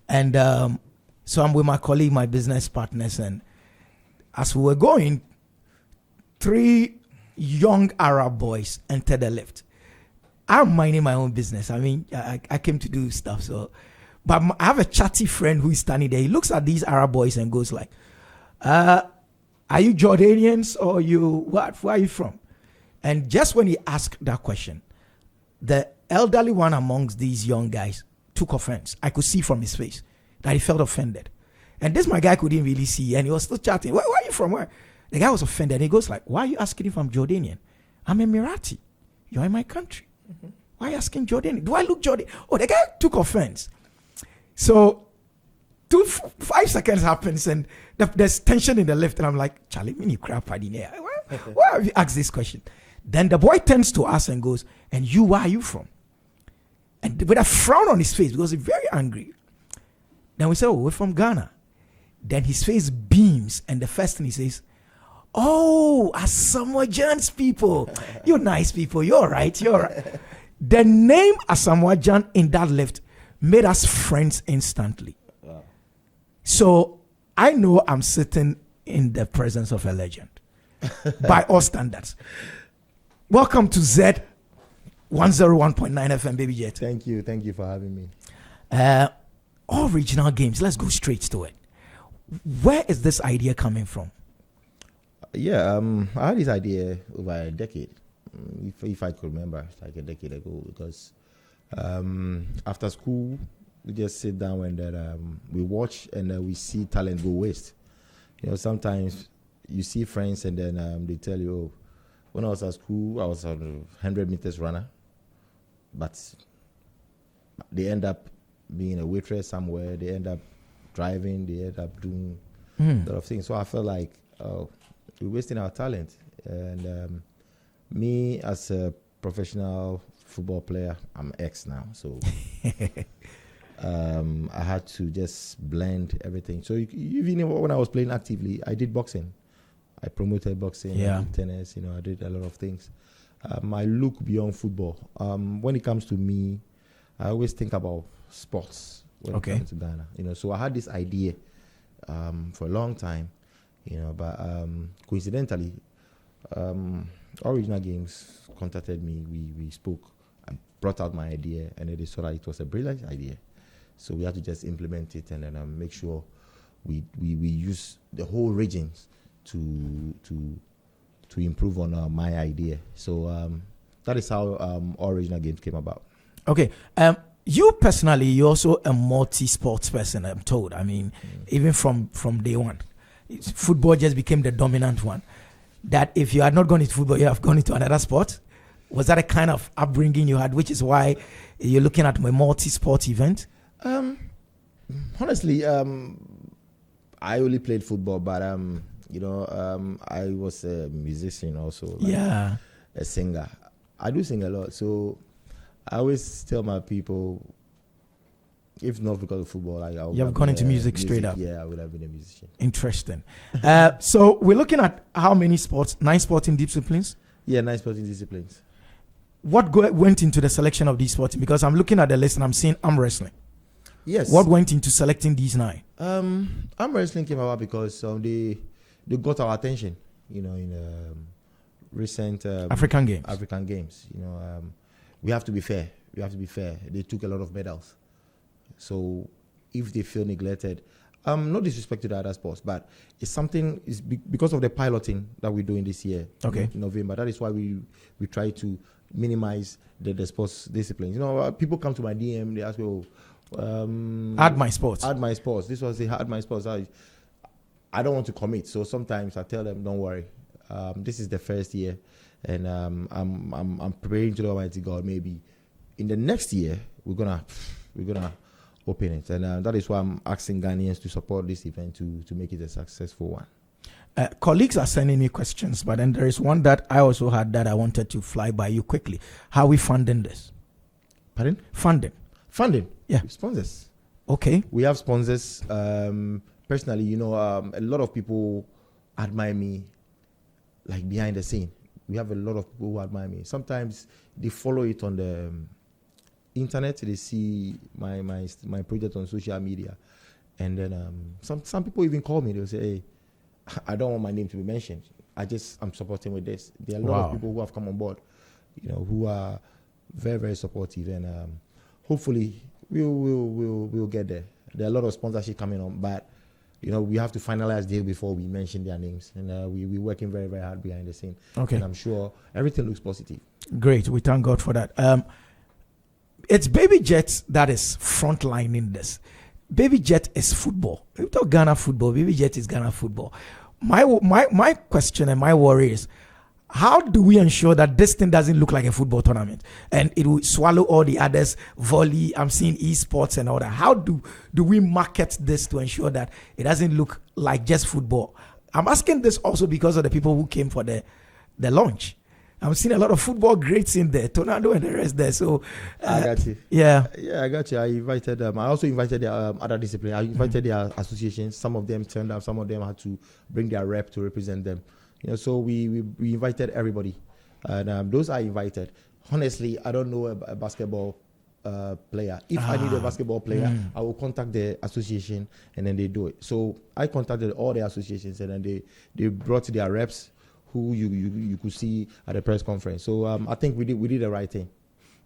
And so I'm with my colleague, my business partners, and as we were going, 3 young Arab boys entered the lift. I'm minding my own business. I mean, I came to do stuff. So, but I have a chatty friend who is standing there. He looks at these Arab boys and goes like, "Are you Jordanians or you what? Where are you from?" And just when he asked that question, the elderly one amongst these young guys took offense. I could see from his face that he felt offended. And this my guy couldn't really see, and he was still chatting. Where are you from? Where? The guy was offended. And he goes like, "Why are you asking if I'm Jordanian? I'm Emirati. You're in my country. Mm-hmm. Why are you asking Jordanian? Do I look Jordanian?" Oh, the guy took offense. So 5 seconds happens, and there's tension in the lift, and I'm like, "Charlie, mini crap, why have you asked this question?" Then the boy turns to us and goes, "And you, where are you from?" And with a frown on his face, because he's very angry. Then we say, "Oh, we're from Ghana." Then his face beams, and the first thing he says, "Oh, Asamoah Gyan's people. You're nice people. You're right. You're right." The name Asamoah Gyan in that lift made us friends instantly. Wow. So I know I'm sitting in the presence of a legend by all standards. Welcome to Zed 101.9 FM, Baby Jet. Thank you for having me. All regional games. Let's go straight to it. Where is this idea coming from? Yeah, I had this idea over a decade, if I could remember, like a decade ago, because after school, we just sit down and then we watch and we see talent go waste. You know, sometimes you see friends and then they tell you, "Oh, when I was at school, I was a 100 meters runner," but they end up being a waitress somewhere, they end up driving, they end up doing a lot of things. So I felt like, oh, we're wasting our talent. And me as a professional football player, I'm ex now, so I had to just blend everything. So even when I was playing actively, I did boxing. I promoted boxing, I did tennis, you know, I did a lot of things. I look beyond football. When it comes to me, I always think about sports when it comes to Ghana. You know, so I had this idea for a long time, you know, but coincidentally, All Regional Games contacted me. We spoke. I brought out my idea, and they saw that it was a brilliant idea. So we had to just implement it and then make sure we use the whole regions to improve on my idea. So that is how All Regional Games came about. Okay. You personally, you're also a multi-sports person, I'm told. I mean, even from day one, football just became the dominant one. That if you had not gone into football, you have gone into another sport. Was that a kind of upbringing you had, which is why you're looking at a multi-sport event? Honestly, I only played football, but I was a musician also. A singer. I do sing a lot, so I always tell my people, if not because of football, you have gone into music straight up. Yeah, I would have been a musician. Interesting. So we're looking at how many sports? 9 sporting disciplines? Yeah, 9 sporting disciplines. What went into the selection of these sports? Because I'm looking at the list and I'm seeing arm wrestling. Yes. What went into selecting these 9? Arm wrestling came about because they got our attention, you know, in recent African Games. African Games, you know, we have to be fair. They took a lot of medals. So if they feel neglected, no disrespect to the other sports, but it's something, because of the piloting that we're doing this year, in November. That is why we try to minimize the sports disciplines. You know, people come to my DM, they ask me, add my sports. This was the add my sports. I don't want to commit, so sometimes I tell them, don't worry. This is the first year, and I'm praying to the Almighty God. Maybe in the next year we're gonna open it, and that is why I'm asking Ghanaians to support this event to make it a successful one. Colleagues are sending me questions, but then there is one that I also had that I wanted to fly by you quickly. How are we funding this? Pardon? Funding. Yeah. Sponsors. Okay. We have sponsors. Personally, you know, a lot of people admire me, like behind the scene. We have a lot of people who admire me. Sometimes they follow it on the internet. They see my project on social media, and then some people even call me. They'll say, "Hey, I don't want my name to be mentioned. I'm supporting with this." There are a lot of people who have come on board, who are very, very supportive, and hopefully we'll get there. There are a lot of sponsorship coming on, but we have to finalize deal before we mention their names, and we're working very, very hard behind the scene. Okay, and I'm sure everything looks positive. Great, we thank God for that. It's Baby Jet that is frontlining this. Baby Jet is football. We talk Ghana football. Baby Jet is Ghana football. My question and my worry is, how do we ensure that this thing doesn't look like a football tournament and it will swallow all the others? Volley, I'm seeing esports and all that. How do we market this to ensure that it doesn't look like just football? I'm asking this also because of the people who came for the launch. I'm seeing a lot of football greats in there, Tornado and the rest there. So I got you. Yeah, I got you. I invited them. I also invited the other discipline. I invited their associations. Some of them turned up. Some of them had to bring their rep to represent them. So we invited everybody, and those are invited. Honestly, I don't know a basketball player. If I need a basketball player, I will contact the association, and then they do it. So I contacted all the associations, and then they brought their reps, who you could see at the press conference. So I think we did the right thing.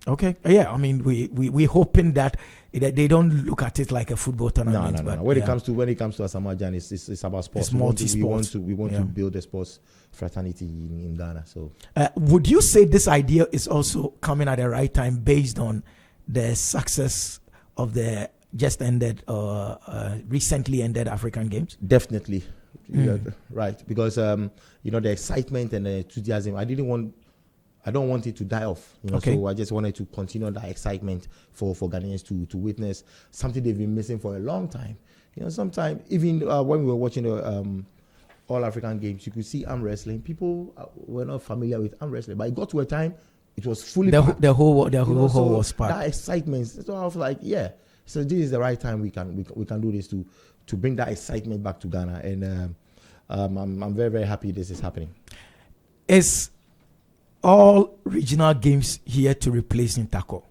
Okay. Yeah. I mean, we hoping that they don't look at it like a football tournament. No. When it comes to Asamoah Gyan, it's about sports. It's multi-sports. We want to build a sports fraternity in Ghana. So would you say this idea is also coming at the right time based on the success of the just ended recently ended African Games? Definitely. Right, because the excitement and the enthusiasm, I don't want it to die off. Okay. So I just wanted to continue that excitement for Ghanaians to witness something they've been missing for a long time. Sometimes even when we were watching the All African Games, you could see arm wrestling. People were not familiar with arm wrestling, but it got to a time it was fully packed. The whole was packed. That excitement. So I was like, yeah. So this is the right time we can do this to bring that excitement back to Ghana, and I'm very, very happy this is happening. Is all regional games here to replace Interco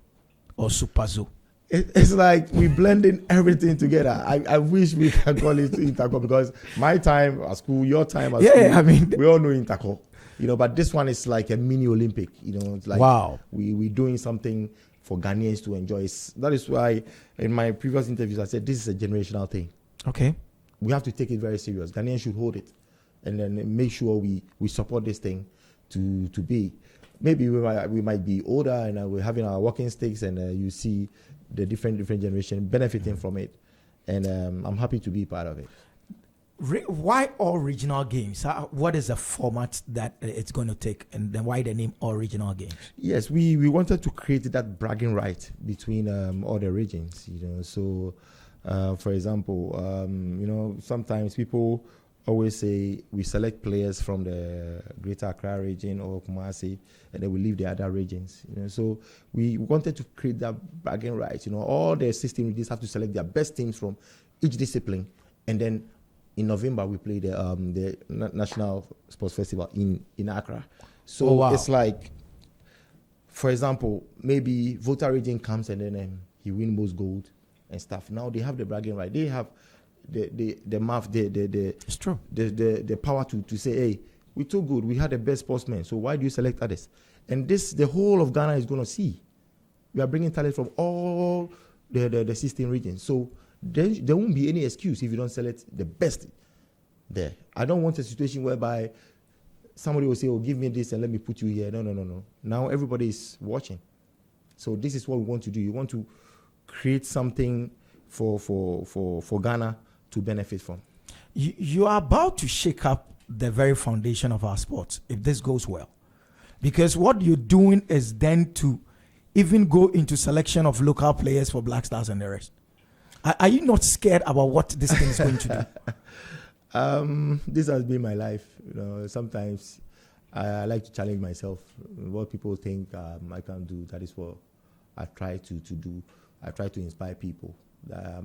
or Super Zoo? It's like we blending everything together. I wish we can call it Interco, because my time at school, your time at school, I mean, we all know Interco. But this one is like a mini Olympic. It's like we're doing something for Ghanaians to enjoy. That is why in my previous interviews I said this is a generational thing. Okay. We have to take it very serious. Ghanaians should hold it, and then make sure we support this thing to be. Maybe we might be older and we're having our walking sticks, and you see the different generation benefiting from it, and I'm happy to be part of it. Why all regional games? What is the format that it's going to take, and then why the name all regional games? Yes, we wanted to create that bragging right between all the regions. So for example, sometimes people always say we select players from the Greater Accra region or Kumasi, and then we leave the other regions. So we wanted to create that bragging right. All the 16 regions have to select their best teams from each discipline, and then in November we play the National Sports Festival in Accra. So it's like, for example, maybe Volta region comes and then he wins most gold and stuff. Now they have the bragging right. They have the math, it's true. The power to say, hey, we're too good. We had the best sportsmen. So why do you select others? And this, the whole of Ghana is going to see. We are bringing talent from all the 16 regions. So there won't be any excuse if you don't select the best there. I don't want a situation whereby somebody will say, oh, give me this and let me put you here. No. Now everybody is watching. So this is what we want to do. You want to create something for Ghana to benefit from. You are about to shake up the very foundation of our sports if this goes well. Because what you're doing is then to even go into selection of local players for Black Stars and the rest. Are you not scared about what this thing is going to do? This has been my life. Sometimes I like to challenge myself. What people think I can do, that is what I try to do. I try to inspire people.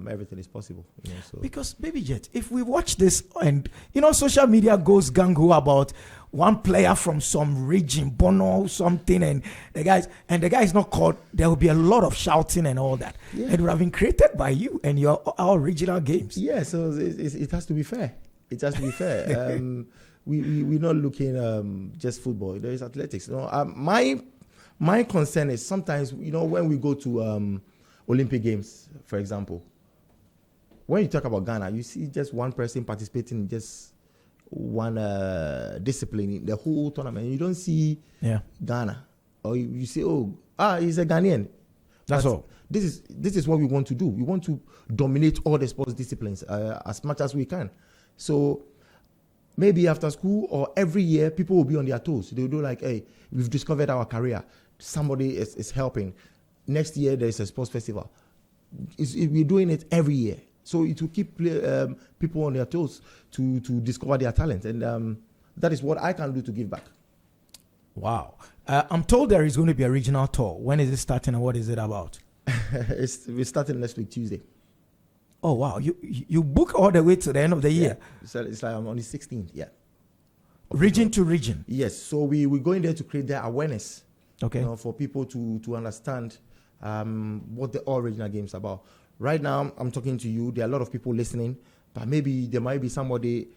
everything is possible. So. Because, Baby Jet, if we watch this and, social media goes gung-ho about one player from some region, Bono, something, and the guy is not called, there will be a lot of shouting and all that. Yeah. It would have been created by you and our original games. Yeah, so it has to be fair. It has to be fair. We're not looking just football. There is athletics. My concern is sometimes, when we go to Olympic Games, for example, when you talk about Ghana, you see just one person participating in just one discipline in the whole tournament. You don't see Ghana, or you say, he's a Ghanaian. That's all. This is what we want to do. We want to dominate all the sports disciplines as much as we can. So maybe after school or every year, people will be on their toes. They'll do like, hey, we've discovered our career. Somebody is helping. Next year, there is a sports festival. We're doing it every year. So it will keep people on their toes to discover their talent. And that is what I can do to give back. Wow. I'm told there is going to be a regional tour. When is it starting and what is it about? We're starting next week, Tuesday. Oh, wow. You book all the way to the end of the year? So it's like on the 16th, yeah. Region to region? Yes. So we're going there to create their awareness. Okay. For people to understand what the all regional games are about. Right now, I'm talking to you. There are a lot of people listening, but maybe there might be somebody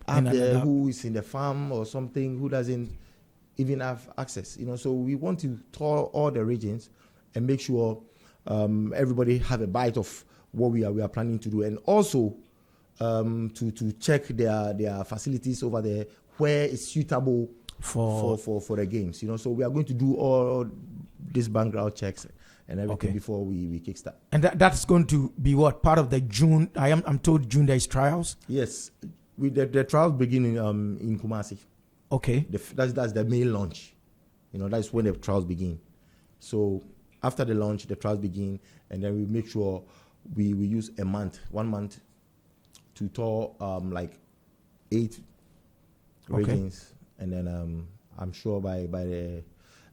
out there who is in the farm or something who doesn't even have access. So we want to tour all the regions and make sure everybody have a bite of what we are planning to do, and also to check their facilities over there where it's suitable for the games. So we are going to do all these background checks and everything before we kickstart. And that's going to be what, part of the June? I'm told June there is trials. Yes, the trials begin in Kumasi. Okay, that's the main launch. That's when the trials begin. So after the launch, the trials begin, and then we make sure we use 1 month to tour like 8 regions, and then I'm sure by the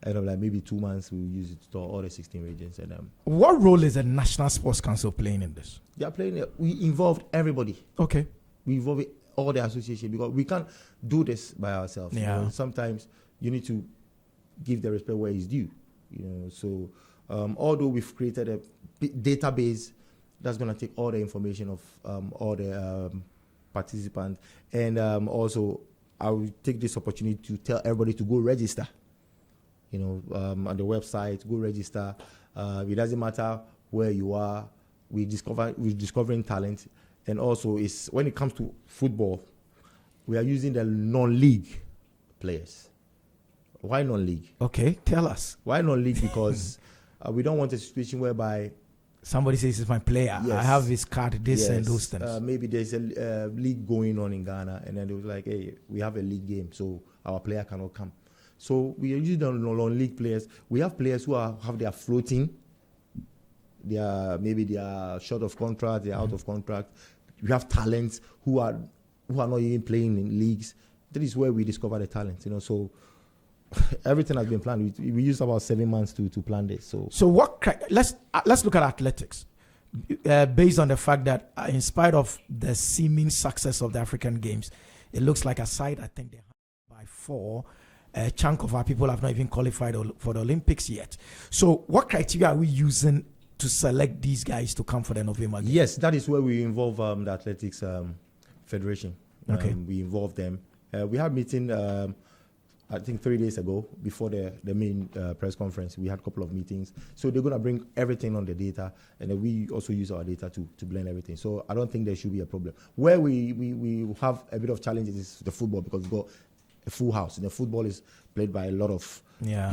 end of like maybe 2 months we'll use it to tour all the 16 regions. And what role is the National Sports Council playing in this? They are playing. We involved everybody. Okay. We involve all the association because we can't do this by ourselves. Yeah. Sometimes you need to give the respect where it's due. So although we've created a database that's going to take all the information of all the participants, and also I will take this opportunity to tell everybody to go register. On the website, go register. It doesn't matter where you are. We're discovering talent, and also it's when it comes to football, we are using the non-league players. Why non-league? Okay, tell us. Why non-league? Because we don't want a situation whereby somebody says it's my player. Yes. I have his card, this and those things. Maybe there's a league going on in Ghana, and then it was like, hey, we have a league game, so our player cannot come. So we are using the non-league players. We have players who have their floating. They are short of contract, they are out of contract. We have talents who are not even playing in leagues. That is where we discover the talent. So everything has been planned. We used about 7 months to plan this. So what? Let's look at athletics, based on the fact that in spite of the seeming success of the African Games, it looks like aside I think they have by 4. A chunk of our people have not even qualified for the Olympics yet. So what criteria are we using to select these guys to come for the November Games? Yes, that is where we involve the Athletics Federation. Okay. We involve them. We had a meeting, I think 3 days ago, before the main press conference. We had a couple of meetings. So they're going to bring everything on the data, and then we also use our data to blend everything. So I don't think there should be a problem. Where we have a bit of challenges is the football, because we've got a full house, and the football is played by a lot of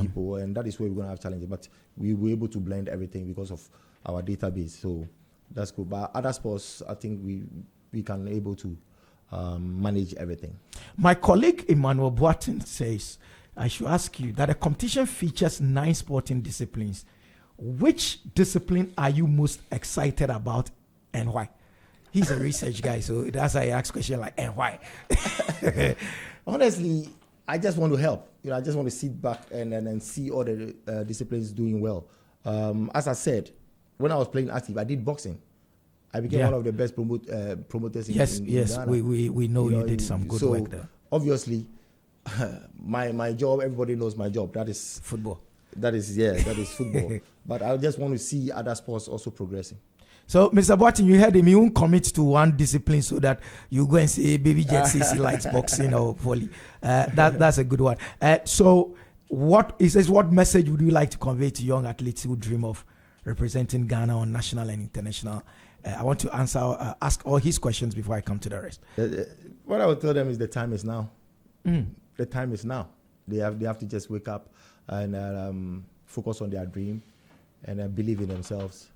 people, and that is where we're going to have challenges. But we were able to blend everything because of our database, so that's good. But other sports, I think we can able to manage everything. My colleague Emmanuel Boatin says I should ask you that a competition features 9 sporting disciplines. Which discipline are you most excited about, and why? He's a research guy, so that's why I ask question like, and why? Honestly, I just want to help. I just want to sit back and see all the disciplines doing well. As I said, when I was playing active, I did boxing. I became one of the best promoters in Ghana. We know you did some good work there. Obviously, my job, everybody knows my job. That is football. That is football. But I just want to see other sports also progressing. So, Mr. Boateng, you heard him. You won't commit to one discipline so that you go and say, Baby Jet says he likes boxing or volley. That's a good one. So, what message would you like to convey to young athletes who dream of representing Ghana on national and international? I want to ask all his questions before I come to the rest. What I would tell them is the time is now. The time is now. They have to just wake up and focus on their dream and believe in themselves.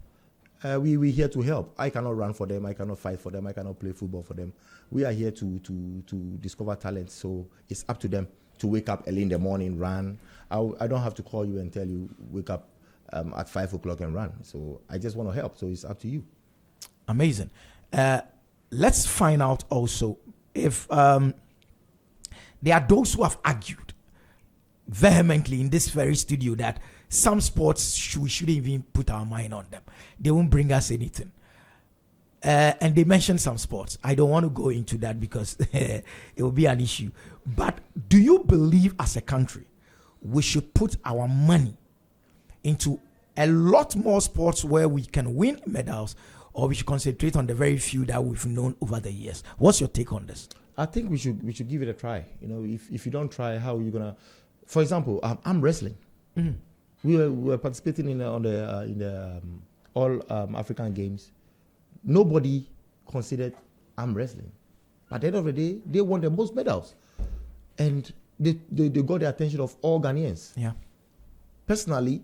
We're here to help. I cannot run for them. I cannot fight for them. I cannot play football for them. We are here to discover talent. So it's up to them to wake up early in the morning, run. I don't have to call you and tell you wake up at 5 o'clock and run. So I just want to help. So it's up to you. Amazing. Let's find out also if there are those who have argued vehemently in this very studio that some sports we shouldn't even put our mind on them. They won't bring us anything. And they mentioned some sports. I don't want to go into that because it will be an issue. But do you believe as a country we should put our money into a lot more sports where we can win medals, or we should concentrate on the very few that we've known over the years? What's your take on this? I think we should give it a try. You know, if you don't try, how are you gonna? For example, I'm wrestling. We were participating in the all African Games. Nobody considered arm wrestling. At the end of the day, they won the most medals, and they got the attention of all Ghanaians. Yeah. Personally,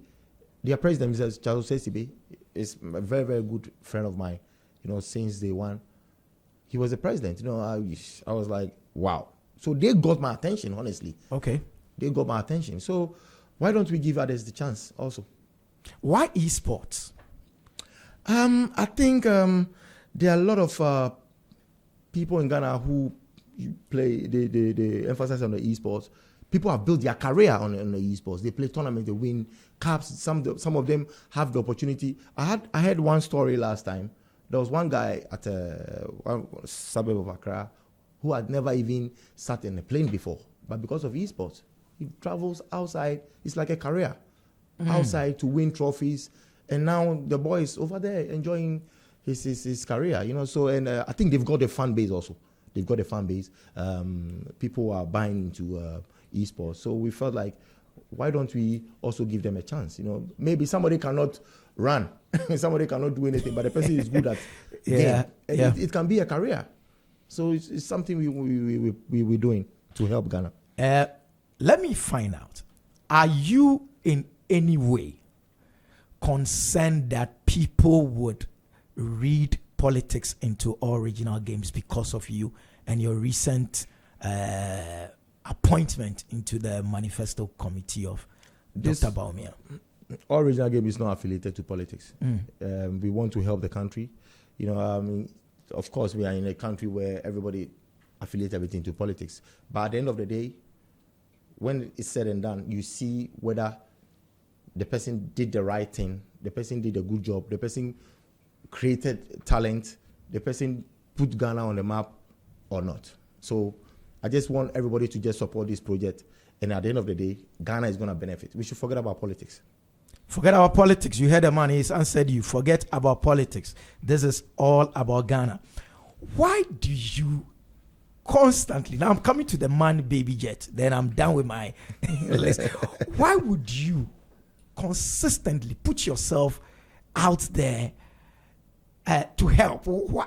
their president, Mr. Charles Sesibe, is a very, very good friend of mine. You know, since day one, he was the president. You know, I was like, wow. So they got my attention. Honestly, okay, they got my attention. So why don't we give others the chance also? Why esports? I think there are a lot of people in Ghana who play. They emphasize on the esports. People have built their career on the esports. They play tournaments, they win cups. Some of them have the opportunity. I had one story last time. There was one guy at one suburb of Accra who had never even sat in a plane before, but because of esports, he travels outside. It's like a career outside to win trophies, and now the boy is over there enjoying his career. You know, so and I think they've got a fan base also. They've got a fan base. People are buying into esports. So we felt like, why don't we also give them a chance? You know, maybe somebody cannot run, somebody cannot do anything, but the person is good at game. It can be a career. So it's something we're doing to help Ghana. Let me find out. Are you in any way concerned that people would read politics into all regional games because of you and your recent appointment into the manifesto committee of Dr. Bawumia? All regional game is not affiliated to politics. We want to help the country. You know, of course, we are in a country where everybody affiliates everything to politics. But at the end of the day, when it's said and done, you see whether the person did the right thing, the person did a good job, the person created talent, the person put Ghana on the map or not. So I just want everybody to just support this project. And at the end of the day, Ghana is going to benefit. We should forget about politics. Forget about politics. You heard the man. He's answered you. Forget about politics. This is all about Ghana. Why do you constantly, now I'm coming to the man Baby Jet, then I'm done with my list. Why would you consistently put yourself out there to help? Why?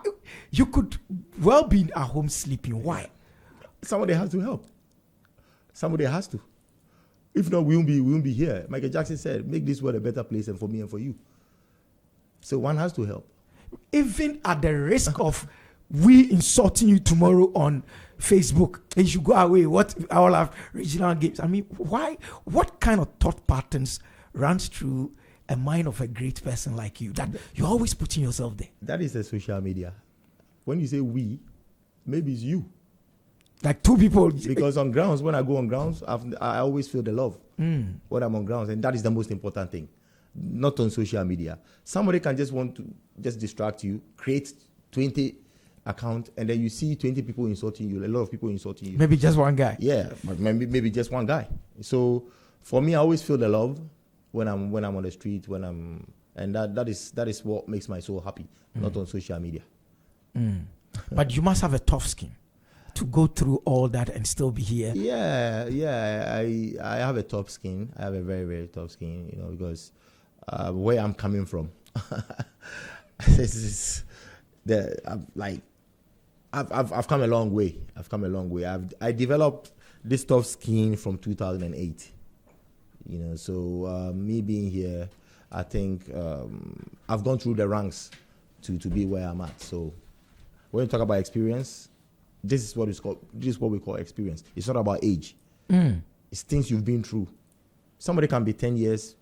You could well be at home sleeping. Why? Somebody has to help. Somebody has to. If not, we won't be here. Michael Jackson said, make this world a better place and for me and for you. So one has to help. Even at the risk of we insulting you tomorrow on Facebook, and you should go away. What all have regional games? I mean, why? What kind of thought patterns runs through a mind of a great person like you that you're always putting yourself there? That is the social media. When you say we, maybe it's you. Like two people. Because on grounds, when I go on grounds, I always feel the love when I'm on grounds, and that is the most important thing. not on social media. Somebody can just want to just distract you, create 20 account, and then you see 20 people insulting you, a lot of people insulting you. Maybe just one guy. Yeah, but maybe just one guy. So for me, I always feel the love when I'm on the street, and that is what makes my soul happy, not on social media. But you must have a tough skin to go through all that and still be here. Yeah. I have a tough skin. I have a very, very tough skin, because where I'm coming from, I've come a long way. I developed this tough skin from 2008. So me being here, I think I've gone through the ranks to be where I'm at. So when you talk about experience, this is what we call experience. It's not about age. It's things you've been through. Somebody can be 10 years,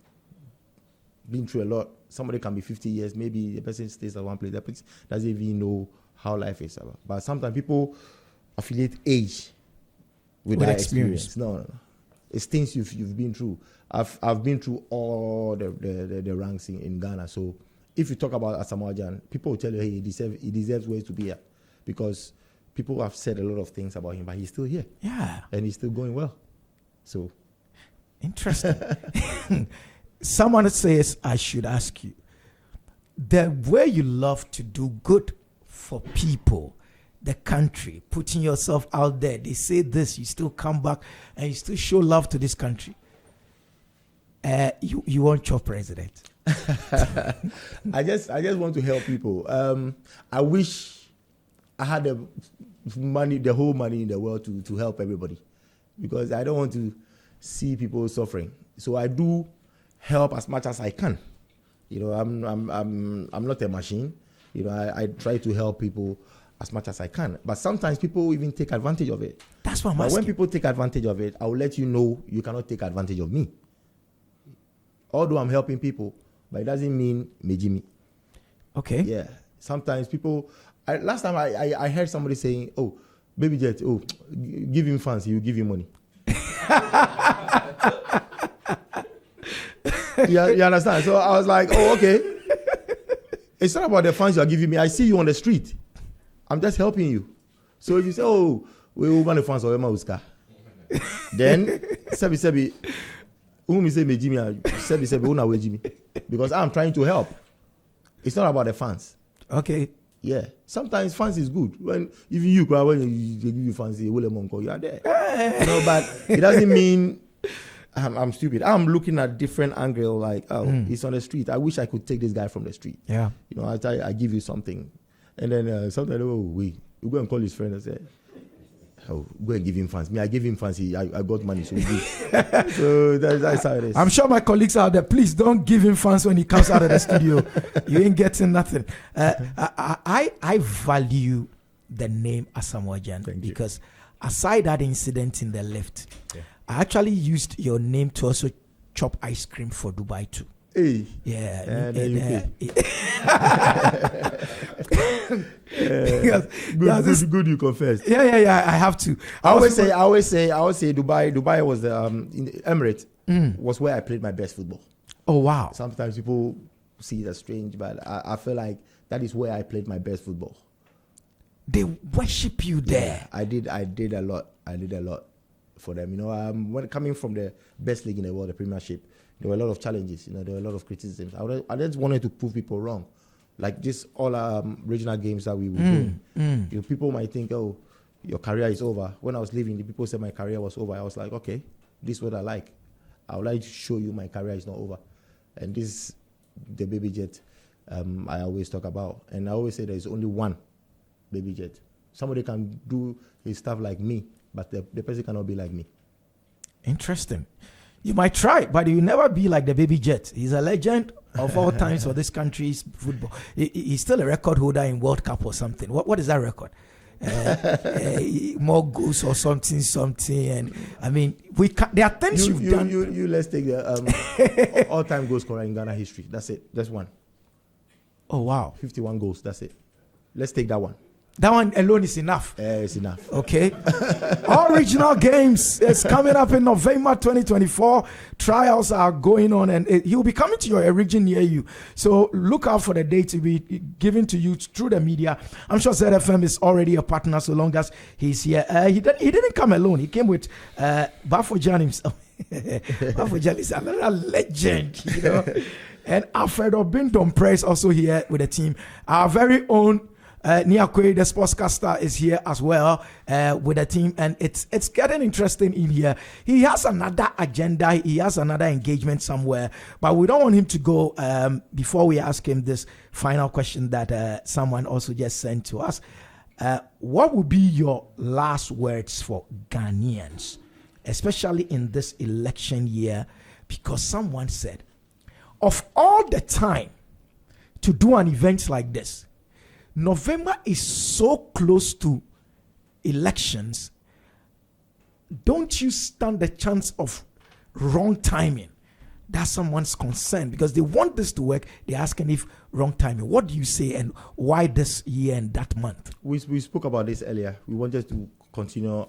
been through a lot. Somebody can be 50 years. Maybe the person stays at one place. That person doesn't even know how life is about. But sometimes people affiliate age with that experience. No. It's things you've been through. I've been through all the ranks in Ghana. So if you talk about Asamoah Gyan, people will tell you, hey, he deserves ways to be here, because people have said a lot of things about him, but he's still here. Yeah. And he's still going well. So interesting. Someone says I should ask you, the way you love to do good for people, the country, putting yourself out there. They say this, you still come back and you still show love to this country. You want your president? I just want to help people. I wish I had the whole money in the world to help everybody, because I don't want to see people suffering. So I do help as much as I can. I'm not a machine. I try to help people as much as I can. But sometimes people even take advantage of it. That's what I'm asking. But when people take advantage of it, I will let you know you cannot take advantage of me. Although I'm helping people, but it doesn't mean Mejimi. Okay. Yeah. Sometimes people... last time I heard somebody saying, oh, Baby Jet, give him fans, he will give you money. You understand? So I was like, oh, okay. It's not about the fans you are giving me. I see you on the street. I'm just helping you. So if you say, oh, we want the fans of Emma Uska, then Sebi, whom say me Jimmy, Sebi, who na we Jimmy, because I'm trying to help. It's not about the fans. Okay. Yeah. Sometimes fans is good. When even you cry when they give you fans, you are there. But it doesn't mean I'm stupid. I'm looking at different angle. Like, he's on the street. I wish I could take this guy from the street. Yeah. I give you something, and then sometimes we go and call his friend and say, oh, go and give him fans. Me, I give him fans. I got money, so we give. So that's how it is. I'm sure my colleagues out there, please don't give him fans when he comes out of the studio. You ain't getting nothing. I value the name Asamoah Gyan because aside that incident in the lift, I actually used your name to also chop ice cream for Dubai too. Hey. Yeah. Good, you confess. Yeah. I have to. I always say Dubai was the Emirates was where I played my best football. Oh wow. Sometimes people see it as strange, but I feel like that is where I played my best football. They worship you there. Yeah, I did a lot for them. When coming from the best league in the world, the Premiership, there were a lot of challenges. There were a lot of criticisms. I just wanted to prove people wrong. Like just all regional games that we were doing. People might think, oh, your career is over. When I was leaving, the people said my career was over. I was like, okay, this is what I like. I would like to show you my career is not over. And this is the Baby Jet I always talk about. And I always say there's only one Baby Jet. Somebody can do his stuff like me, but the person cannot be like me. Interesting. You might try, but you'll never be like the Baby Jet. He's a legend of all times for this country's football. He's still a record holder in World Cup or something. What is that record? More goals or something. And I mean, we can, there are things you've done. You let's take the all-time goal scorer in Ghana history. That's it. That's one. Oh wow, 51 goals. That's it. Let's take that one. That one alone is enough. It's enough. Okay. All regional games is coming up in November 2024. Trials are going on, and he'll be coming to your region near you. So look out for the date to be given to you through the media. I'm sure ZFM is already a partner so long as he's here. He didn't come alone. He came with Asamoah Gyan himself. Asamoah Gyan is another legend, you know. And Alfredo Bindompre is also here with the team. Our very own Niakwe, the sportscaster, is here as well with the team, and it's getting interesting in here. He has another agenda, he has another engagement somewhere, but we don't want him to go before we ask him this final question that someone also just sent to us. What would be your last words for Ghanaians, especially in this election year? Because someone said, of all the time to do an event like this, November is so close to elections. Don't you stand the chance of wrong timing? That's someone's concern because they want this to work. They're asking if wrong timing. What do you say and why this year and that month? We spoke about this earlier. We wanted to continue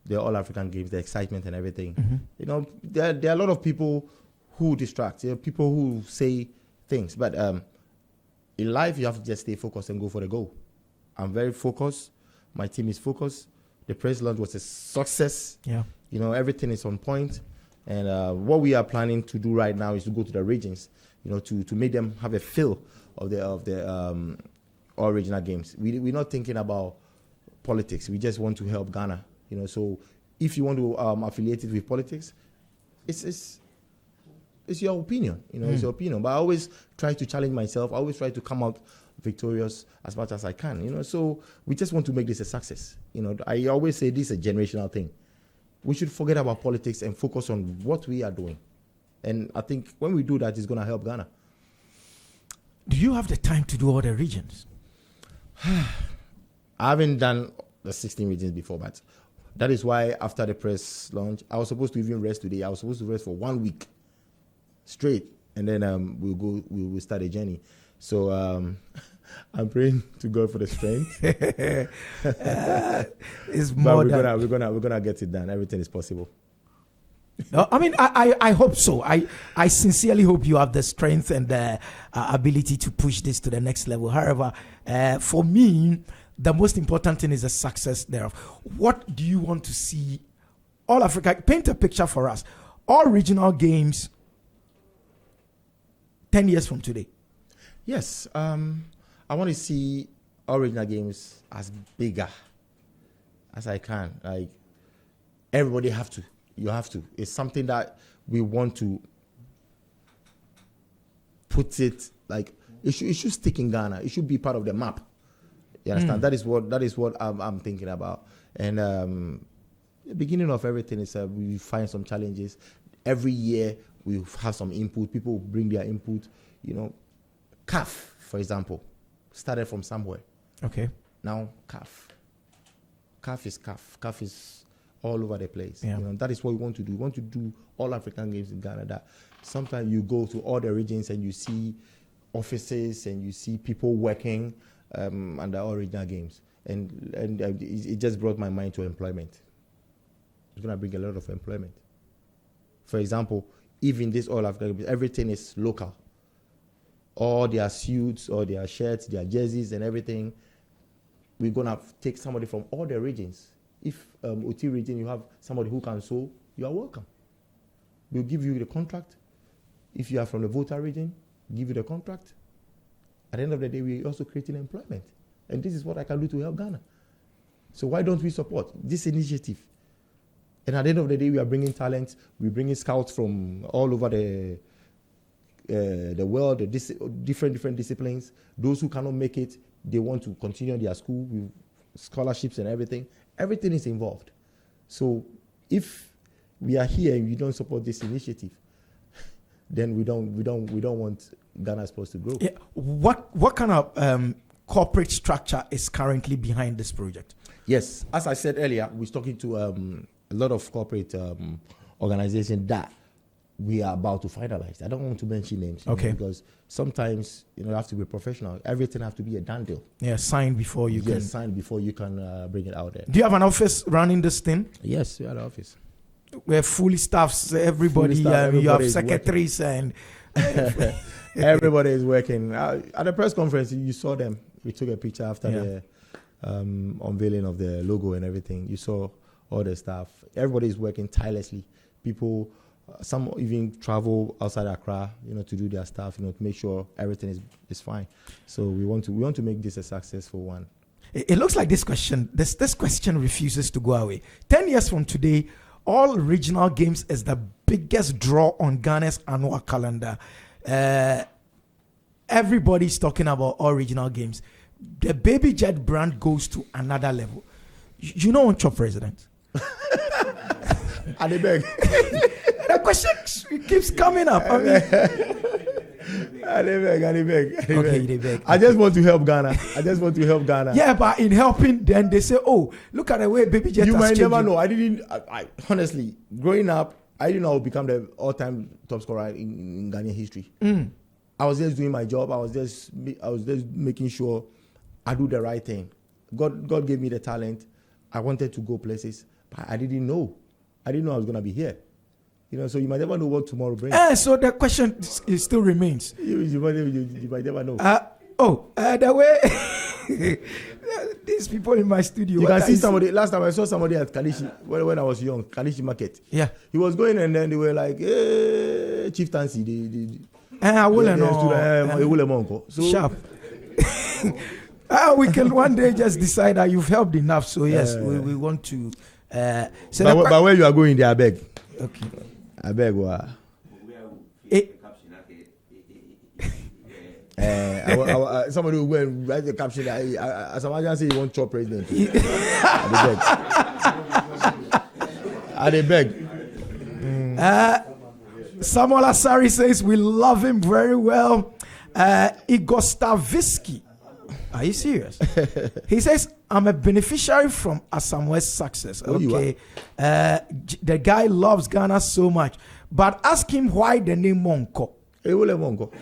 the All African Games, the excitement and everything. Mm-hmm. You know, there are a lot of people who distract. There are people who say things, but in life, you have to just stay focused and go for the goal. I'm very focused. My team is focused. The press launch was a success. Yeah. You know, everything is on point. And what we are planning to do right now is to go to the regions, you know, to make them have a feel of the all regional games. We're not thinking about politics. We just want to help Ghana. You know, so if you want to affiliate it with politics, it's your opinion, you know, it's your opinion. But I always try to challenge myself. I always try to come out victorious as much as I can, you know. So we just want to make this a success. You know, I always say this is a generational thing. We should forget about politics and focus on what we are doing. And I think when we do that, it's going to help Ghana. Do you have the time to do all the regions? I haven't done the 16 regions before, but that is why after the press launch, I was supposed to even rest today. I was supposed to rest for 1 week straight, and then we'll start a journey. So I'm praying to God for the strength. It's more but we're gonna get it done. Everything is possible. No, I mean, I hope so. I sincerely hope you have the strength and the ability to push this to the next level. However, for me, the most important thing is the success thereof. What do you want to see? All Africa, paint a picture for us. All regional games 10 years from today. Yes, I want to see all regional games as bigger as I can. Like, everybody have to. You have to. It's something that we want to put it, like, it should stick in Ghana. It should be part of the map. You understand? That is what I'm thinking about. And the beginning of everything is we find some challenges. Every year we have some input. People bring their input. You know, CAF, for example, started from somewhere. Okay. Now CAF is CAF. CAF is all over the place. Yeah. You know, that is what we want to do. We want to do all African games in Ghana. That sometimes you go to all the regions and you see offices and you see people working under all regional games. And it just brought my mind to employment. It's going to bring a lot of employment. For example, even this all African games, everything is local. All their suits, all their shirts, their jerseys and everything, we're going to take somebody from all the regions. If OT region, you have somebody who can sew, you are welcome. We'll give you the contract. If you are from the Volta region, give you the contract. At the end of the day, we're also creating employment. And this is what I can do to help Ghana. So why don't we support this initiative? And at the end of the day, we are bringing talent. We're bringing scouts from all over the world, different disciplines. Those who cannot make it, they want to continue their school with scholarships and everything. Everything is involved. So if we are here and we don't support this initiative, then we don't want Ghana Sports to grow. Yeah. What kind of corporate structure is currently behind this project? Yes, as I said earlier, we're talking to a lot of corporate organizations that we are about to finalize. I don't want to mention names, okay, because sometimes you have to be professional. Everything have to be a done deal. Yeah, signed before you can. Signed before you can bring it out there. Do you have an office running this thing? Yes, we have an office. We're fully staffed. Everybody, you have secretaries and everybody is working. At the press conference, you saw them. We took a picture after the unveiling of the logo and everything. You saw all the staff. Everybody is working tirelessly. People, some even travel outside Accra, to do their stuff, to make sure everything is fine. So we want to make this a successful one. It looks like this question refuses to go away. 10 years from today, all regional games is the biggest draw on Ghana's annual calendar. Everybody's talking about all regional games. The Baby Jet brand goes to another level. You know, on Chop President. And they beg. The question keeps coming up. I mean, they beg. Okay, they beg. I just want to help Ghana. Yeah, but in helping, then they say, "Oh, look at the way Baby Jet." You might never know. I honestly, growing up, I didn't know I would become the all-time top scorer in Ghanaian history. I was just doing my job. I was just making sure I do the right thing. God gave me the talent. I wanted to go places, but I didn't know. I didn't know I was gonna be here. So you might never know what tomorrow brings. So the question still remains. You might never know. The way these people in my studio. You can see somebody. Last time I saw somebody at Kalishi when I was young, Kalishi Market. Yeah. He was going and then they were like, hey, Chieftaincy. So sharp. We can one day just decide that you've helped enough. So yes, we want to. But where you are going there, I beg. Okay. I beg. Somebody will go and write the caption. Asamoah Gyan say he won't chop president. I beg. Samuel Asari says we love him very well. Igor Stavisky. Are you serious? He says, I'm a beneficiary from Asamoah's success. Okay. The guy loves Ghana so much. But ask him why the name Monko. Monko.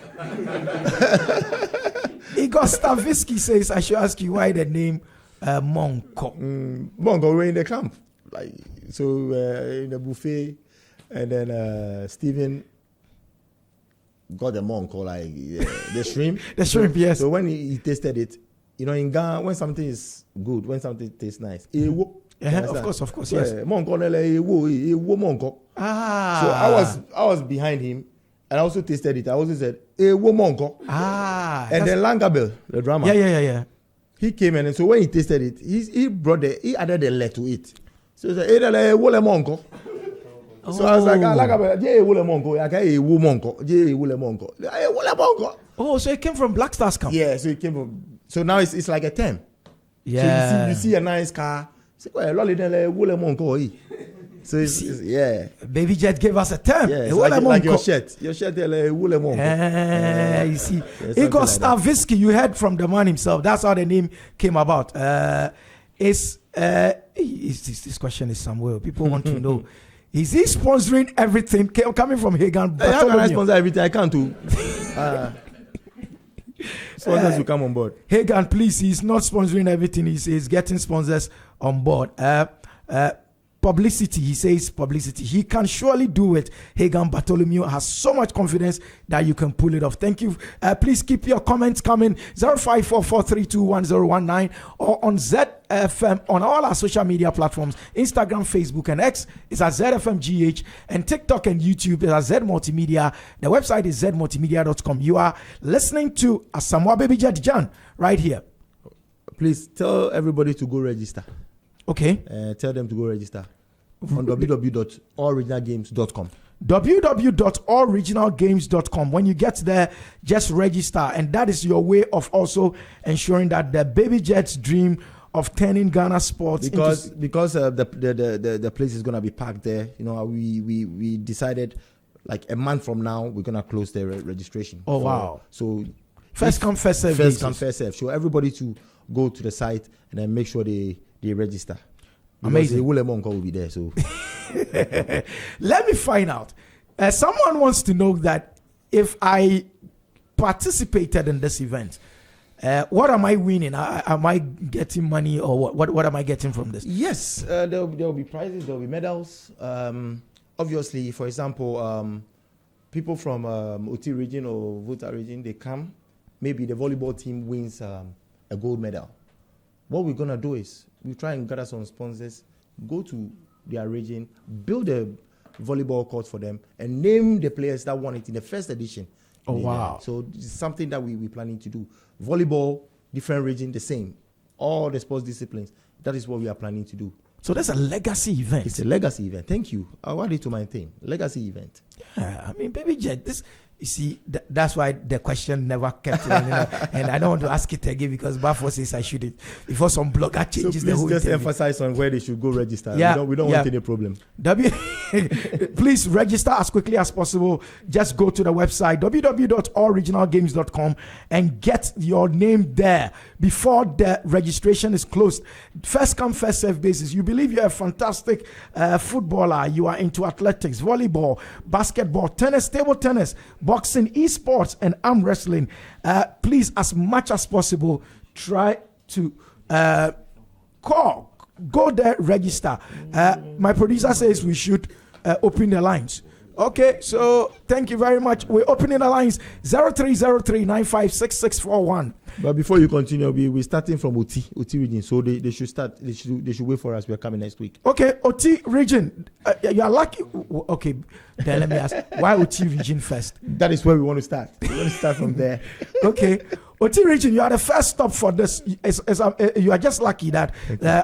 Igor Stavisky says, I should ask you why the name Monko. Monko, we're in the camp. In the buffet. And then Stephen got the Monko, the shrimp. The shrimp, yes. So when he tasted it, in Ghana, when something is good, when something tastes nice, of course, yes. Monko. So I was behind him, and I also tasted it. I also said, Monko. And then Langabel, the drama. Yeah. He came in, and so when he tasted it, he added the le to it. So he said, Monko. So I was like, oh, so it came from Black Stars camp. Yeah, so it came from. So now it's like a term. Yeah. So you see a nice car. So yeah. Baby Jet gave us a term. Yeah, like your shirt. Your shirt you see. Igor Stavisky, you heard from the man himself. That's how the name came about. This question is somewhere. People want to know. Is he sponsoring everything coming from Hagan? How can I sponsor everything? I can't do. Sponsors will come on board. Hagan, please. He's not sponsoring everything. He's getting sponsors on board. Publicity. He says publicity. He can surely do it. Hagan Bartholomew has so much confidence that you can pull it off. Thank you. Please keep your comments coming. 0544321019 or on ZFM on all our social media platforms. Instagram, Facebook, and X is at ZFMGH, and TikTok and YouTube is at Z Multimedia. The website is zmultimedia.com. You are listening to Asamoah Baby Jet Gyan right here. Please tell everybody to go register. Okay. Tell them to go register on www.allregionalgames.com. www.allregionalgames.com. When you get there, just register, and that is your way of also ensuring that the Baby Jet's dream of turning Ghana sports because the place is gonna be packed there. We decided like a month from now we're gonna close the registration. Oh wow! So first come first serve. First come first serve. So everybody to go to the site and then make sure they register. Amazing. The Monko will be there. So let me find out. Someone wants to know that if I participated in this event, what am I winning? Am I getting money, or what am I getting from this? Yes, there will be prizes, there will be medals. Obviously, for example, people from Oti region or Volta region, they come. Maybe the volleyball team wins a gold medal. What we're going to do is we try and gather some sponsors, go to their region, build a volleyball court for them, and name the players that won it in the first edition. Oh, wow. So it's something that we're planning to do. Volleyball, different region, the same. All the sports disciplines. That is what we are planning to do. So that's a legacy event. It's a legacy event. Thank you. I'll add it to my theme. Legacy event. Yeah, I mean, Baby Jet, this, you see, that's why the question never kept running out. And I don't want to ask it again because Bafo says I shouldn't. Before some blogger changes the whole thing. So please just emphasize on where they should go register. Yeah, we don't want any problem. Please register as quickly as possible. Just go to the website www.allregionalgames.com and get your name there before the registration is closed. First come, first serve basis. You believe you're a fantastic footballer. You are into athletics, volleyball, basketball, tennis, table tennis, boxing, esports, and arm wrestling. Please, as much as possible, try to go there, register. My producer says we should open the lines. Okay, so thank you very much. We're opening the lines 0303-956641. But before you continue, we're starting from Oti region, so they should start. They should wait for us. We're coming next week. Okay, Oti region. You are lucky. Okay, then let me ask, why Oti region first? That is where we want to start. We want to start from there. Okay, Oti region. You are the first stop for this. You are just lucky that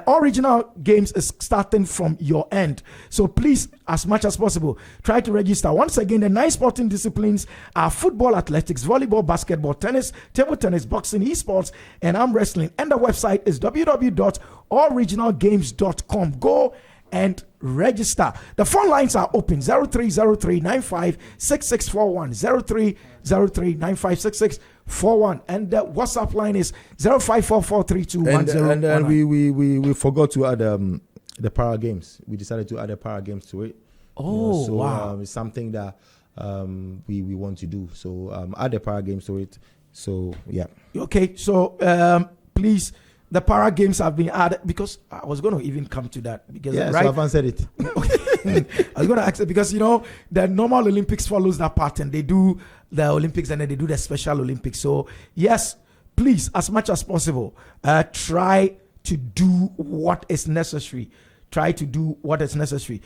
all regional games is starting from your end. So please, as much as possible, try to register. Once again, the 9 sporting disciplines are football, athletics, volleyball, basketball, tennis, table tennis, boxing, esports, and arm wrestling. And the website is www.allregionalgames.com. Go and register. The phone lines are open 0303-956641, 0303-956641, and the WhatsApp line is 05443210. And we forgot to add the para games. We decided to add the para games to it. Oh, so, wow! It's something that we want to do. So add the para games to it. So yeah. Okay. So please, the para games have been added because I was going to even come to that because right. So I haven't said it. I was going to ask it because the normal Olympics follows that pattern. They do the Olympics and then they do the Special Olympics. So yes, please, as much as possible, try to do what is necessary. Try to do what is necessary.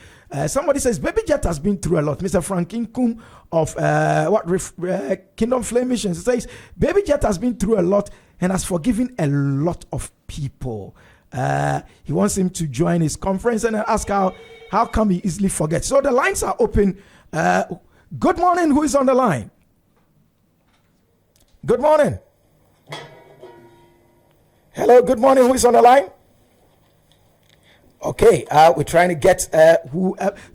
Somebody says Baby Jet has been through a lot. Mr. Franklin Kum of Kingdom Flame Missions says Baby Jet has been through a lot and has forgiven a lot of people. He wants him to join his conference and ask how come he easily forgets. So the lines are open. Good morning. Who is on the line? Good morning. Hello. Good morning. Who is on the line? Okay, we're trying to get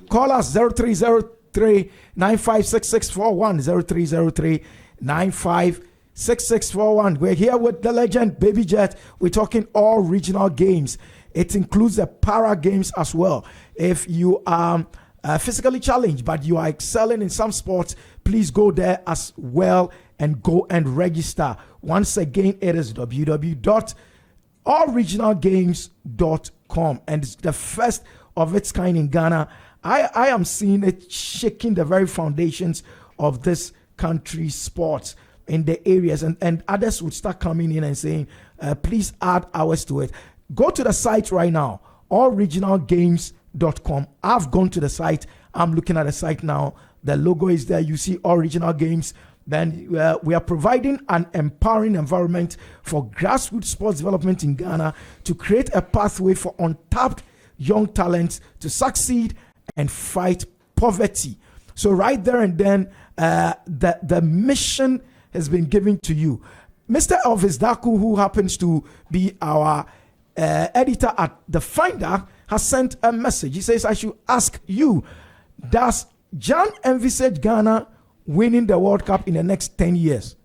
call us 0303-956641, 0303-956641. We're here with the legend Baby Jet. We're talking all regional games. It includes the para games as well. If you are physically challenged but you are excelling in some sports, please go there as well and go and register. Once again, it is www.allregionalgames.com. And it's the first of its kind in Ghana. I am seeing it shaking the very foundations of this country's sports in the areas, and others would start coming in and saying, please add hours to it. Go to the site right now, allregionalgames.com. I've gone to the site. I'm looking at the site now. The logo is there. You see All Regional Games. Then we are providing an empowering environment for grassroots sports development in Ghana to create a pathway for untapped young talents to succeed and fight poverty. So right there and then, the mission has been given to you. Mr. Elvis Daku, who happens to be our editor at The Finder, has sent a message. He says, I should ask you, does Jan envisage Ghana winning the World Cup in the next 10 years?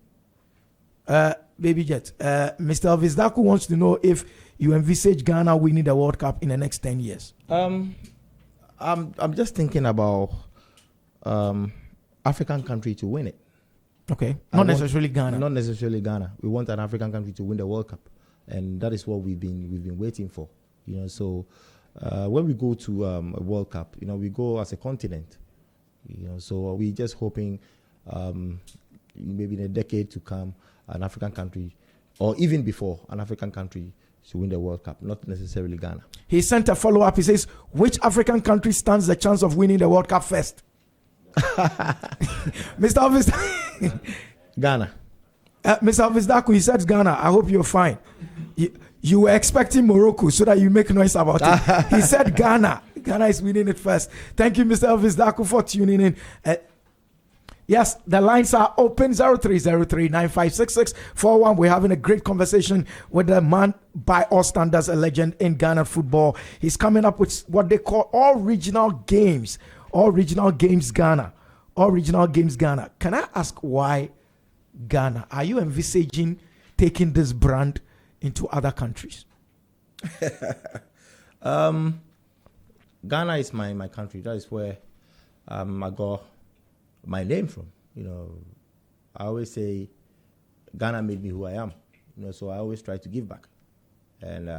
Baby Jet, Mr. Elvis Daku wants to know if you envisage Ghana winning the World Cup in the next 10 years. I'm just thinking about African country to win it. Okay, not necessarily Ghana. Not necessarily Ghana. We want an African country to win the World Cup, and that is what we've been waiting for. So when we go to a World Cup, we go as a continent. So we're just hoping maybe in a decade to come, an African country, or even before, an African country to win the World Cup, not necessarily Ghana. He sent a follow-up. He says, which African country stands the chance of winning the World Cup first? Mr. Officer. Ghana. Mr. Officer, he said Ghana. I hope you're fine. You were expecting Morocco so that you make noise about it. He said Ghana. Ghana is winning it first. Thank you, Mr. Elvis Daku, for tuning in. Yes, the lines are open, 0303-956641. We're having a great conversation with the man, by all standards, a legend in Ghana football. He's coming up with what they call all regional games. All regional games Ghana. All regional games Ghana. Can I ask why Ghana? Are you envisaging taking this brand into other countries? Ghana is my country. That is where I got my name from. I always say Ghana made me who I am. So I always try to give back. And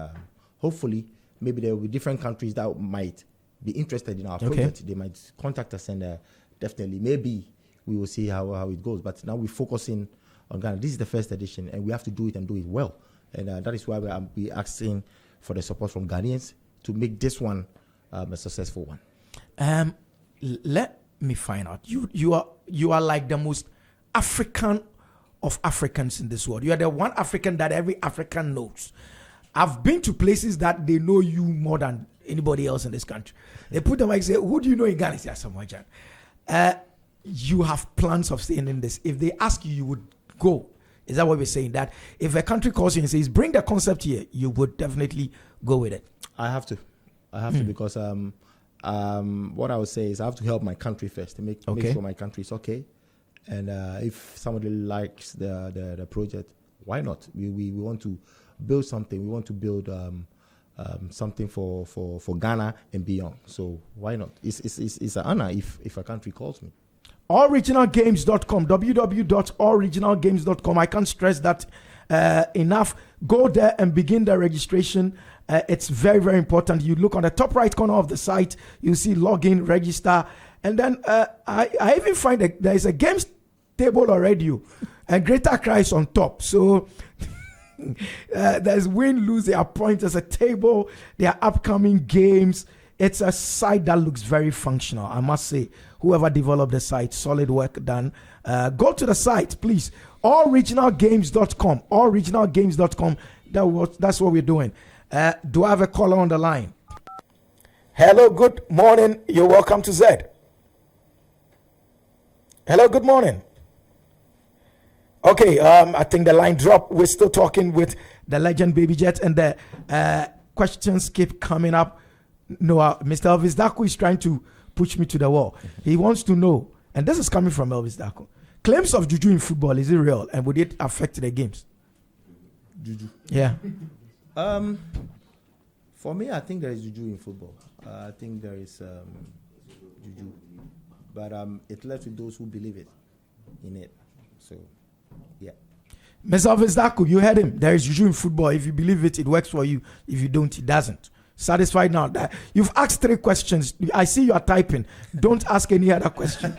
hopefully, maybe there will be different countries that might be interested in our project. They might contact us, and definitely, maybe we will see how it goes. But now we're focusing on Ghana. This is the first edition, and we have to do it and do it well. And that is why we're asking for the support from Ghanaians to make this one a successful one. Let me find out. You are like the most African of Africans in this world. You are the one African that every African knows. I've been to places that they know you more than anybody else in this country. They put them like, say, who do you know in Ghana? Say, Asamoah Gyan. You have plans of staying in this. If they ask you, you would go. Is that what we're saying? That if a country calls you and says, bring the concept here, you would definitely go with it? I have to because what I would say is I have to help my country first to make sure my country is okay. And if somebody likes the project, why not? We want to build something. We want to build something for Ghana and beyond. So why not? It's an honor if a country calls me. Allregionalgames.com, www.allregionalgames.com. I can't stress that enough. Go there and begin the registration. It's very, very important. You look on the top right corner of the site, you see login, register, and then I even find that there is a games table already, and Greater Accra is on top. So there's win, lose, there are points, there's a table, there are upcoming games. It's a site that looks very functional, I must say. Whoever developed the site, solid work done. Go to the site, please. Allregionalgames.com. Allregionalgames.com. That's what we're doing. Do I have a caller on the line? Hello, good morning. You're welcome to Zed. Hello, good morning. Okay, I think the line dropped. We're still talking with the legend Baby Jet, and the questions keep coming up. No, Mr. Elvis Daku is trying to push me to the wall. He wants to know, and this is coming from Elvis Daku. Claims of juju in football, is it real? And would it affect the games? Juju. Yeah. For me, I think there is juju in football. I think there is juju. But it left with those who believe in it. So, yeah. Mr. Elvis Daku, you heard him. There is juju in football. If you believe it, it works for you. If you don't, it doesn't. Satisfied now? That you've asked 3 questions. I see you are typing. Don't ask any other question.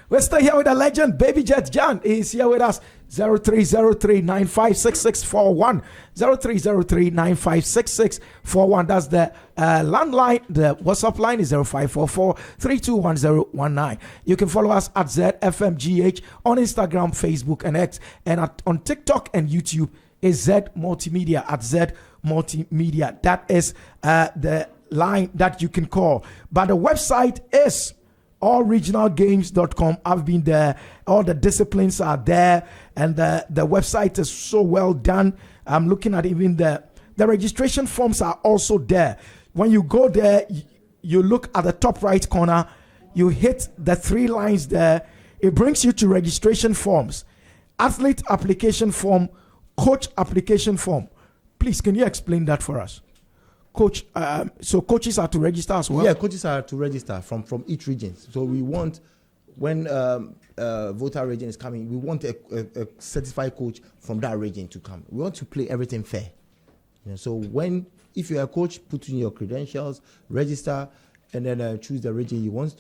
We're still here with the legend, Baby Jet Gyan. He's here with us. 0303-956641. 0303-956641. That's the landline. The WhatsApp line is 0544-321019. You can follow us at ZFMGH on Instagram, Facebook, and X. And on TikTok and YouTube is Z Multimedia, at Z Multimedia. That is the line that you can call. But the website is allregionalgames.com. I've been there. All the disciplines are there, and the website is so well done. I'm looking at even the registration forms are also there. When you go there, you look at the top right corner, you hit the 3 lines there. It brings you to registration forms, athlete application form, coach application form. Please, can you explain that for us? coach, so coaches are to register as well? Yeah, coaches are to register from each region. So we want, when voter region is coming, we want a certified coach from that region to come. We want to play everything fair. So if you're a coach, put in your credentials, register, and then choose the region you want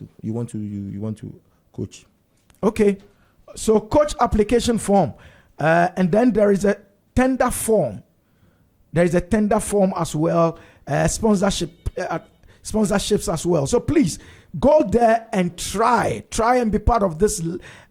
to coach. Okay. So coach application form, and then there is a tender form. There is a tender form as well, sponsorships as well. So please go there and try and be part of this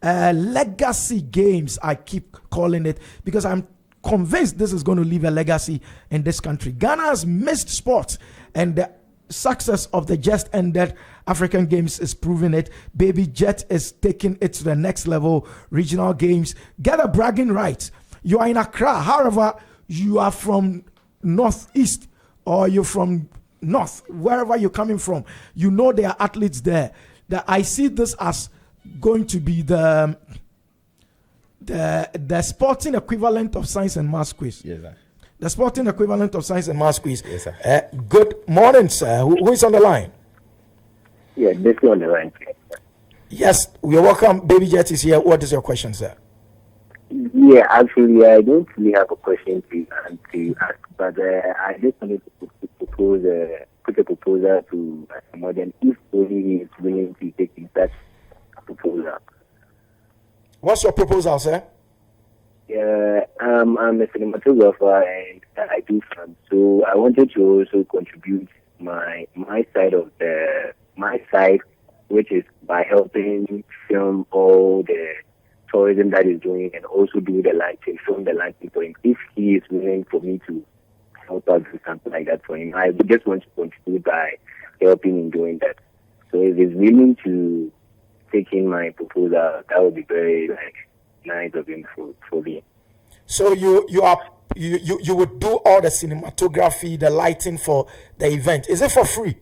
legacy games, I keep calling it, because I'm convinced this is going to leave a legacy in this country. Ghana has missed sports, and the success of the just ended African Games is proving it. Baby Jet is taking it to the next level. Regional games, get a bragging right. You are in Accra, however, you are from Northeast or you're from North, wherever you're coming from, you know there are athletes there. That I see this as going to be the sporting equivalent of science and maths quiz. Yes, sir. The sporting equivalent of science and maths quiz. Yes, sir. Good morning, sir. Who is on the line? Yeah, this is on the line. Yes, you're welcome. Baby Jet is here. What is your question, sir? Yeah, actually, I don't really have a question to ask, but I just wanted to put a proposal to Asamoah Gyan if only he is willing to take in such a proposal. What's your proposal, sir? I'm a cinematographer and I do film, so I wanted to also contribute my side, which is by helping film all the tourism that is doing and also do the lighting, film the lighting for him. If he is willing for me to help out do something like that for him, I would just want to contribute by helping in doing that. So if he's willing to take in my proposal, that would be very nice of him for me. So you would do all the cinematography, the lighting for the event. Is it for free?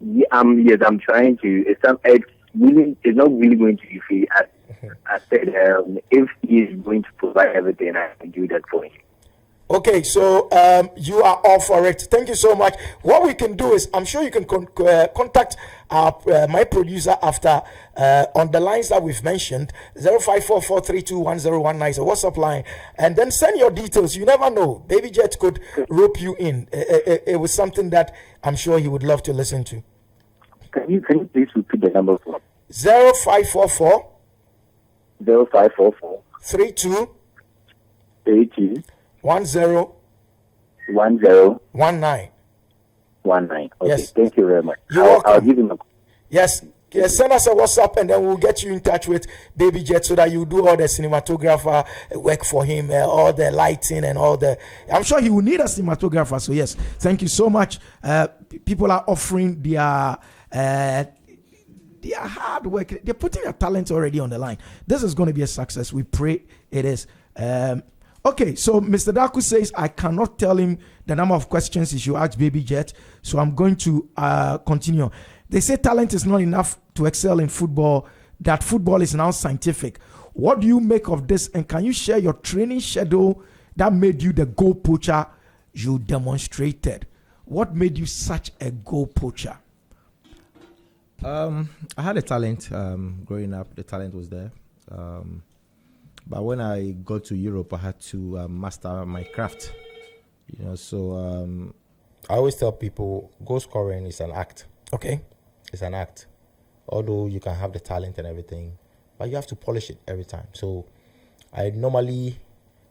Yeah, yes, I'm trying to. It's not really going to be free. I said, if he's going to provide everything, I can do that for him. Okay, so you are all for it. Thank you so much. What we can do is, I'm sure you can contact my producer after on the lines that we've mentioned, 0544321019, so WhatsApp line, and then send your details. You never know. Baby Jet could rope you in. It was something that I'm sure he would love to listen to. Can you please repeat the number for 0544 32 32 10 19. Okay, Yes. Thank you very much. You're welcome. I'll give him a call. Yes, send us a WhatsApp and then we'll get you in touch with Baby Jet so that you do all the cinematographer work for him, all the lighting and all the. I'm sure he will need a cinematographer. So yes, thank you so much. People are offering their hard work. They're putting their talent already on the line. This is going to be a success. We pray it is. Okay, so Mr. Daku says I cannot tell him the number of questions he should ask Baby Jet, so I'm going to continue. They say talent is not enough to excel in football, that football is now scientific. What do you make of this, and can you share your training schedule that made you the goal poacher you demonstrated? What made you such a goal poacher? I had a talent growing up. The talent was there. But when I got to Europe, I had to master my craft. So I always tell people, goal scoring is an act. Okay. It's an act. Although you can have the talent and everything, but you have to polish it every time. So I normally,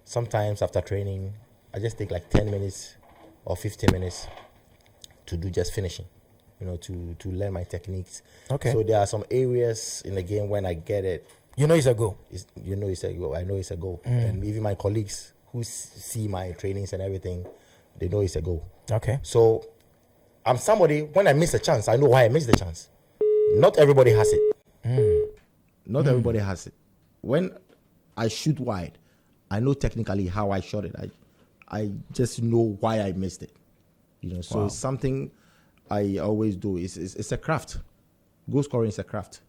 sometimes after training, I just take like 10 minutes or 15 minutes to do just finishing, to learn my techniques. Okay. So there are some areas in the game when I get it, it's a goal. It's a goal. I know it's a goal. And even my colleagues who see my trainings and everything, they know it's a goal. Okay. So I'm somebody, when I miss a chance, I know why I missed the chance. Not everybody has it. Not everybody has it. When I shoot wide, I know technically how I shot it. I just know why I missed it. So It's something I always do. It's a craft. Goal scoring is a craft.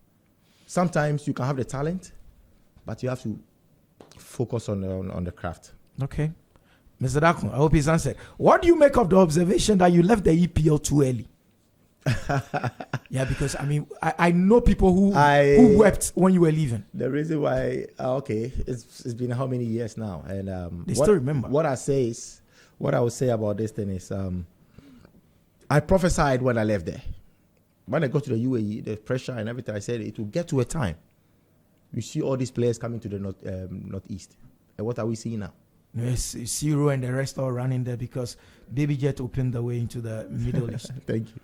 Sometimes you can have the talent, but you have to focus on the craft. Okay. Mr. Dakun, I hope he's answered. What do you make of the observation that you left the EPL too early? Yeah, because I mean, I know people who wept when you were leaving. The reason why, it's been how many years now, and they still remember. What I would say about this thing is, I prophesied when I left there. When I got to the UAE, the pressure and everything, I said it will get to a time. You see all these players coming to the northeast, and what are we seeing now? Yes, Ciro and the rest are running there because Baby Jet opened the way into the Middle East. Thank you.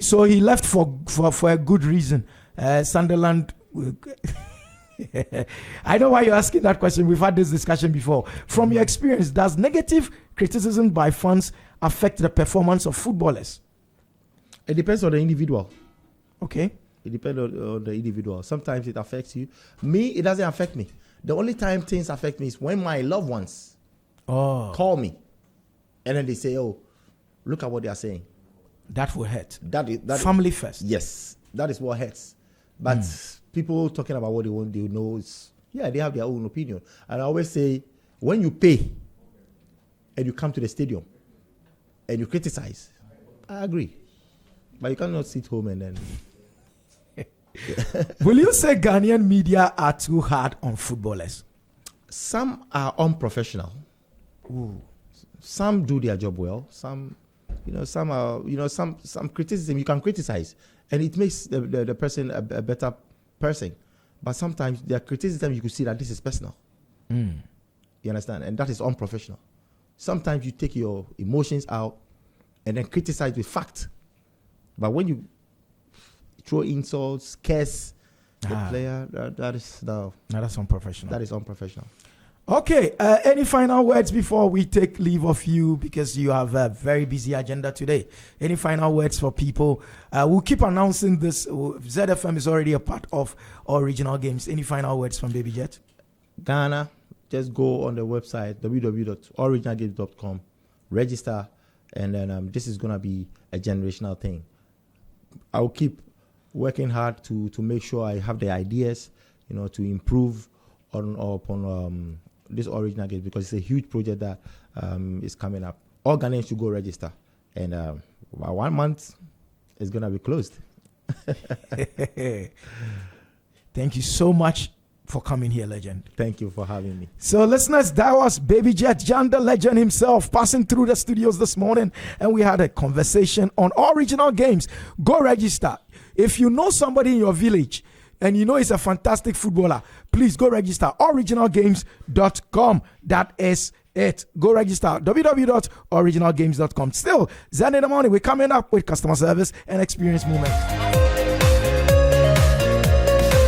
So he left for a good reason. Sunderland. I know why you're asking that question. We've had this discussion before. From your experience, does negative criticism by fans affect the performance of footballers? It depends on the individual. Okay. It depends on the individual. Sometimes it affects you. Me, it doesn't affect me. The only time things affect me is when my loved ones call me, and then they say, "Oh, look at what they are saying." That will hurt. That family first. Yes, that is what hurts. But people talking about what they want, they know they have their own opinion. And I always say, when you pay and you come to the stadium and you criticize, I agree. But you cannot sit home and then. Will you say Ghanaian media are too hard on footballers? Some are unprofessional. Ooh. Some do their job well. Some are, some criticism you can criticize, and it makes the person a better person. But sometimes their criticism, you could see that this is personal. You understand? And that is unprofessional. Sometimes you take your emotions out and then criticize with fact. But when you throw insults, curse the player, that's unprofessional. That is unprofessional. Okay, any final words before we take leave of you, because you have a very busy agenda today? Any final words for people? We'll keep announcing this. ZFM is already a part of Original Games. Any final words from Baby Jet? Ghana, just go on the website, www.originalgames.com, register, and then this is going to be a generational thing. I'll keep working hard to make sure I have the ideas, to improve on this Original Games, because it's a huge project that is coming up. All Ghanaians should go register, and by 1 month it's gonna be closed. Thank you so much for coming here, legend. Thank you for having me. So listeners, that was Baby Jet, Jan the legend himself, passing through the studios this morning, and we had a conversation on Original Games. Go register. If you know somebody in your village and you know he's a fantastic footballer, please go register. Originalgames.com. That is it. Go register. www.originalgames.com. Still, Zen in the morning, we're coming up with customer service and experience moments.